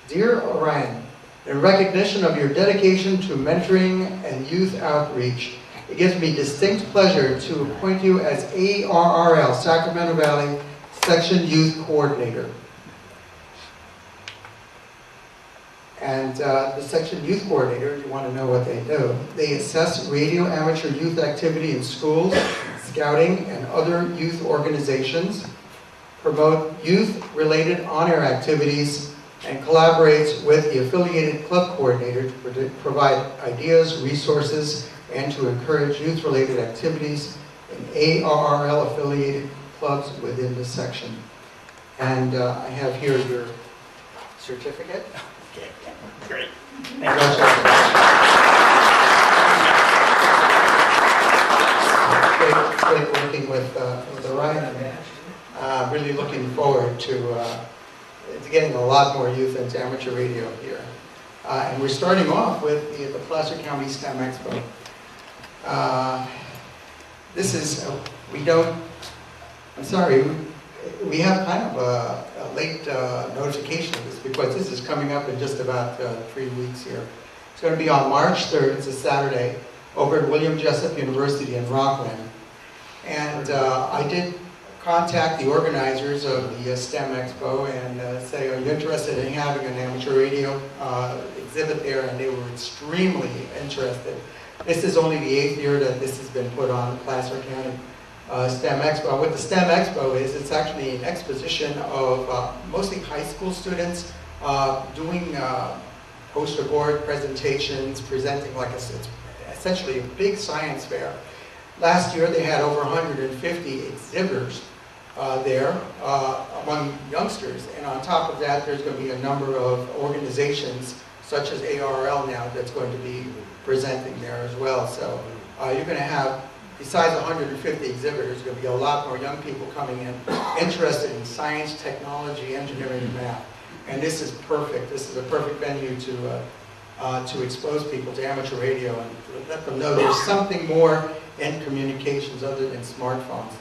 Dear Orion, in recognition of your dedication to mentoring and youth outreach, it gives me distinct pleasure to appoint you as ARRL, Sacramento Valley Section Youth Coordinator. And the Section Youth Coordinator, if you want to know what they do, they assess radio amateur youth activity in schools, scouting, and other youth organizations, promote youth-related on-air activities, and collaborates with the affiliated club coordinator to provide ideas, resources, and to encourage youth-related activities in ARRL-affiliated clubs within the section. And I have here your certificate. Okay, great. Congratulations. Great working with Orion. Really looking forward to getting a lot more youth into amateur radio here. And we're starting off with the Placer County STEM Expo. This is, we have kind of a late notification of this because this is coming up in just about 3 weeks here. It's going to be on March 3rd, it's a Saturday, over at William Jessup University in Rockland. And I did contact the organizers of the STEM Expo and say, are you interested in having an amateur radio exhibit there? And they were extremely interested. This is only the 8th year that this has been put on, the Placer County STEM Expo. What the STEM Expo is, it's actually an exposition of mostly high school students doing poster board presentations, presenting it's essentially a big science fair. Last year they had over 150 exhibitors there among youngsters, and on top of that there's going to be a number of organizations such as ARRL now that's going to be presenting there as well. So you're going to have, besides 150 exhibitors, there's going to be a lot more young people coming in interested in science, technology, engineering, and math. And this is perfect. This is a perfect venue to expose people to amateur radio and let them know there's something more in communications other than smartphones.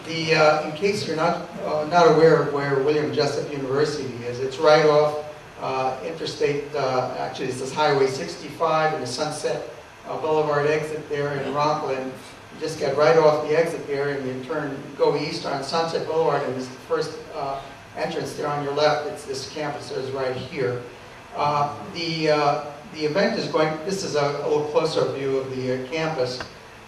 In case you're not aware of where William Jessup University is, it's right off Interstate, actually this is Highway 65 and the Sunset Boulevard exit there in Rockland. You just get right off the exit there and you go east on Sunset Boulevard, and this is the first entrance there on your left. It's this campus is right here. The event is going, this is a little closer view of the campus.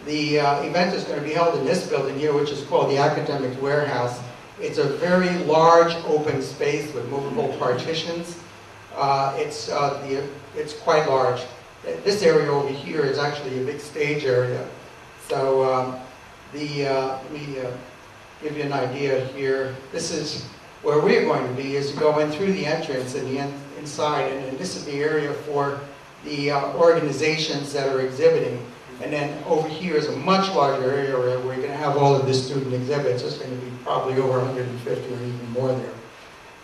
The event is going to be held in this building here, which is called the Academic Warehouse. It's a very large open space with movable partitions. It's quite large. This area over here is actually a big stage area. So let me give you an idea here. This is where we're going to be, is to go in through the entrance and the inside, and this is the area for the organizations that are exhibiting. And then over here is a much larger area where we're going to have all of the student exhibits. There's going to be probably over 150 or even more there.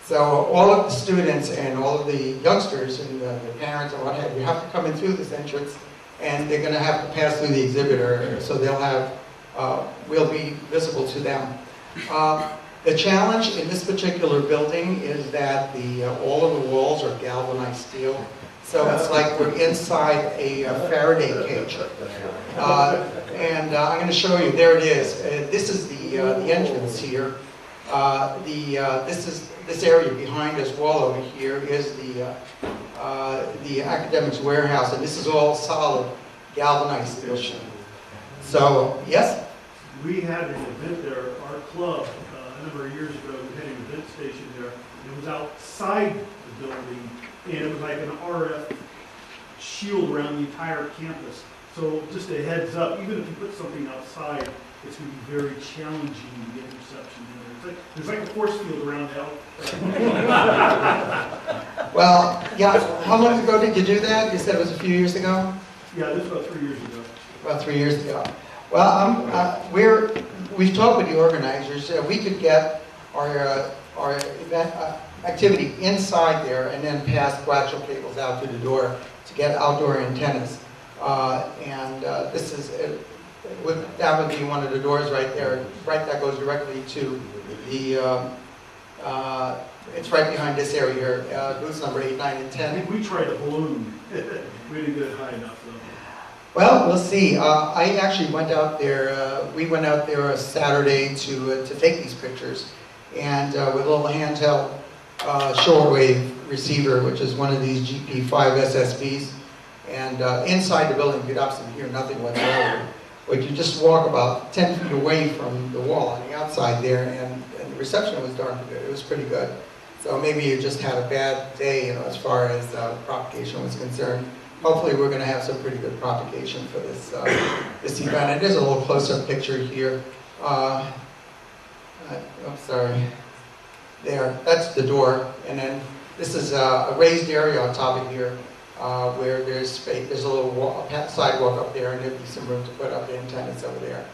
So all of the students and all of the youngsters and their parents and what have you have to come in through this entrance, and they're going to have to pass through the exhibitor, so they'll have, we'll be visible to them. The challenge in this particular building is that all of the walls are galvanized steel. So it's like we're inside a Faraday cage. And I'm going to show you, there it is. This is the entrance here. This area behind this wall over here is the academics warehouse, and this is all solid galvanized steel. So, yes? We had an event there, our club, a number of years ago. We had an event station there. It was outside the building, and it was like an RF shield around the entire campus. So just a heads up, even if you put something outside, it's going to be very challenging to get reception in there. There's like a force field around hell. Well, yeah, how long ago did you do that? You said it was a few years ago? Yeah, this was about 3 years ago. About 3 years ago. Well, we've talked with the organizers. We could get our event activity inside there and then pass coaxial cables out to the door to get outdoor antennas. This is that would be one of the doors right there. Right, that goes directly to the it's right behind this area here, booths number 8, 9, and I 10. think we tried a balloon. We didn't get it high enough though. Well, we'll see. I actually went out there, we went out there Saturday to take these pictures, and with a little handheld shortwave receiver, which is one of these KP5 SSBs, and inside the building, you'd absolutely hear nothing whatsoever. But you just walk about 10 feet away from the wall on the outside there, and the reception was darn good. It was pretty good. So maybe you just had a bad day, as far as propagation was concerned. Hopefully we're going to have some pretty good propagation for this this event. And there's a little close-up picture here. I'm sorry. There, that's the door. And then this is a raised area on top of here where there's space. There's a little sidewalk up there, and there'll be some room to put up the antennas over there.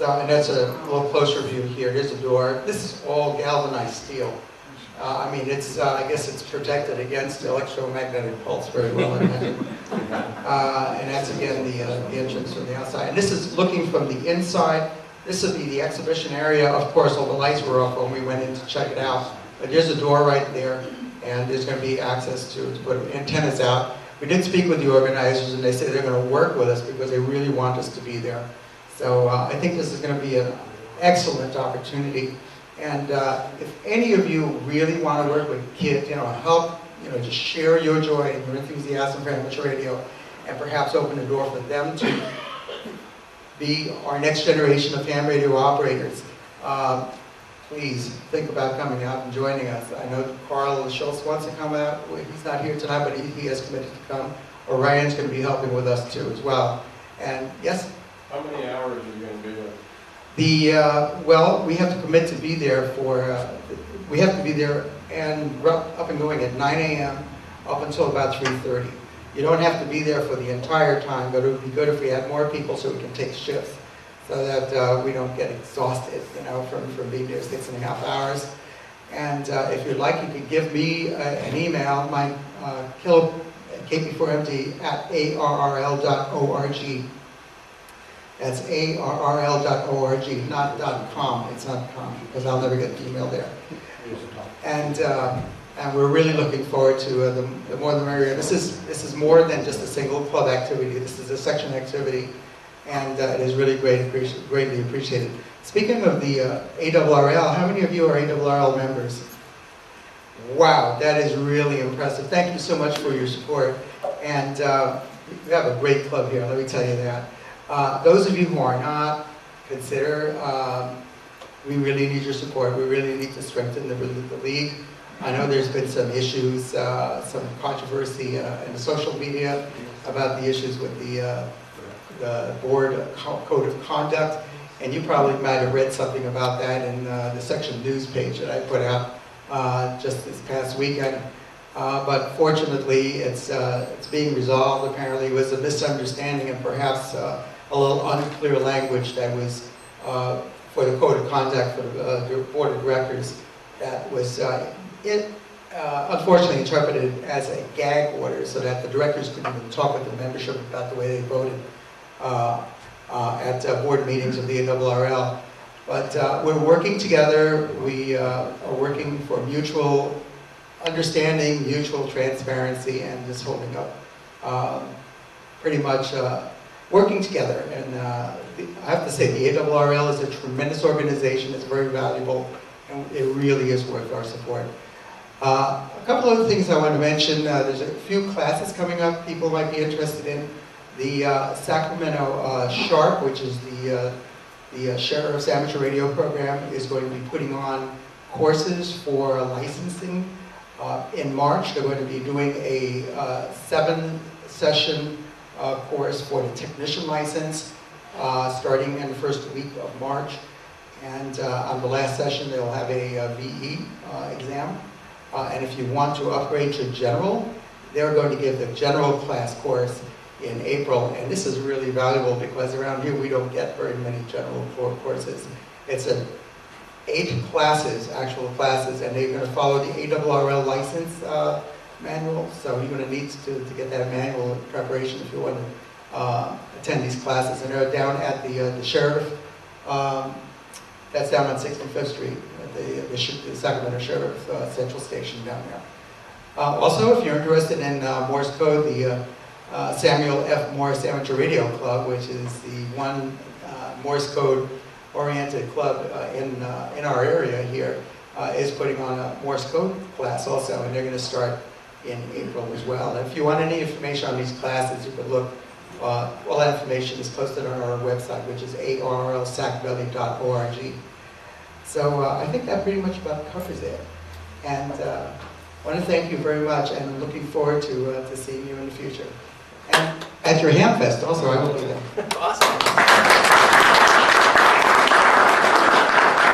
And that's a little closer view here. There's a door. This is all galvanized steel. I mean, I guess it's protected against electromagnetic pulse very well, I imagine. And that's, again, the entrance from the outside. And this is looking from the inside. This would be the exhibition area. Of course, all the lights were off when we went in to check it out. But there's a door right there, and there's going to be access to put antennas out. We did speak with the organizers, and they say they're going to work with us because they really want us to be there. So I think this is going to be an excellent opportunity. And if any of you really want to work with kids, help, just share your joy and your enthusiasm for amateur radio, and perhaps open the door for them to be our next generation of ham radio operators, please think about coming out and joining us. I know Carl Schultz wants to come out. He's not here tonight, but he has committed to come. Orion's going to be helping with us too as well. And yes? How many hours are you going to be there? Well, we have to commit to be there we have to be there and up and going at 9 a.m. up until about 3:30. You don't have to be there for the entire time, but it would be good if we had more people so we can take shifts so that we don't get exhausted, from being there 6.5 hours. And if you'd like, you could give me an email, my KP4MD at ARRL.org. That's ARRL.org, not .com. It's not .com, because I'll never get the email there. And we're really looking forward to the more the merrier. This is more than just a single club activity. This is a section activity, and it is really greatly appreciated. Speaking of the ARRL, how many of you are ARRL members? Wow, that is really impressive. Thank you so much for your support. And we have a great club here, let me tell you that. Those of you who are not, consider, we really need your support. We really need to strengthen the league. I know there's been some issues, some controversy in the social media about the issues with the board code of conduct, and you probably might have read something about that in the section news page that I put out just this past weekend. But fortunately, it's being resolved. Apparently, it was a misunderstanding and perhaps a little unclear language that was for the code of conduct for the board of directors that was unfortunately interpreted as a gag order, so that the directors couldn't even talk with the membership about the way they voted at board meetings of the ARRL. But we're working together. We are working for mutual understanding, mutual transparency, and just holding up, pretty much working together. And I have to say, the ARRL is a tremendous organization. It's very valuable, and it really is worth our support. A couple other things I want to mention. There's a few classes coming up people might be interested in. The Sacramento SHARP, which is the Sheriff's Amateur Radio Program, is going to be putting on courses for licensing. In March, they're going to be doing a 7-session course for the technician license, starting in the first week of March. And on the last session, they'll have a VE exam. And if you want to upgrade to general, they're going to give the general class course in April. And this is really valuable because around here we don't get very many general courses. It's 8 classes, actual classes, and they're going to follow the ARRL license manual. So you're going to need to get that manual in preparation if you want to attend these classes. And they're down at the Sheriff, that's down on 65th Street, at the Sacramento Sheriff Central Station down there. Also, if you're interested in Morse code, the Samuel F. Morse Amateur Radio Club, which is the one Morse code oriented club in our area here, is putting on a Morse code class also, and they're going to start in April as well. And if you want any information on these classes, you can look. All that information is posted on our website, which is arrlsacvalley.org. So I think that pretty much about covers it. And I want to thank you very much, and I'm looking forward to seeing you in the future. And at your Ham Fest also, I will be there. Awesome.